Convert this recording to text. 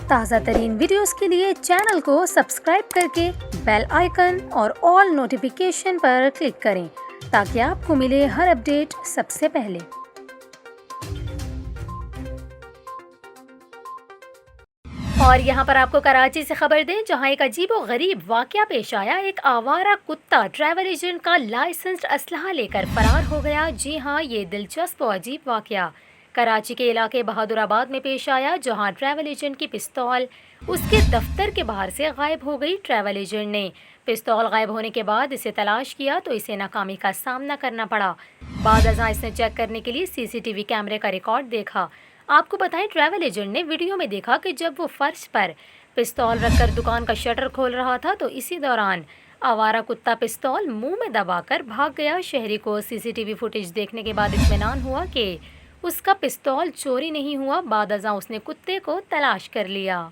تازہ ترین ویڈیوز کے لیے چینل کو سبسکرائب کر کے بیل آئیکن اور آل نوٹیفیکیشن پر کلک کریں تاکہ آپ کو ملے ہر اپڈیٹ سب سے پہلے۔ اور یہاں پر آپ کو کراچی سے خبر دیں، جہاں ایک عجیب و غریب واقعہ پیش آیا۔ ایک آوارہ کتا ٹریول ایجنٹ کا لائسنسڈ اسلحہ لے کر فرار ہو گیا۔ جی ہاں، یہ دلچسپ و عجیب واقعہ کراچی کے علاقے بہادر آباد میں پیش آیا، جہاں ٹریول ایجنٹ کی پستول اس کے دفتر کے باہر سے غائب ہو گئی۔ ٹریول ایجنٹ نے پستول غائب ہونے کے بعد اسے تلاش کیا تو اسے ناکامی کا سامنا کرنا پڑا۔ بعد ازاں اس نے چیک کرنے کے لیے CCTV کیمرے کا ریکارڈ دیکھا۔ آپ کو بتائیں، ٹریول ایجنٹ نے ویڈیو میں دیکھا کہ جب وہ فرش پر پستول رکھ کر دکان کا شٹر کھول رہا تھا تو اسی دوران آوارہ کتا پستول منہ میں دبا کر بھاگ گیا۔ شہری کو CCTV فوٹیج دیکھنے کے بعد اطمینان ہوا کہ اس کا پستول چوری نہیں ہوا۔ بعد ازاں اس نے کتے کو تلاش کر لیا۔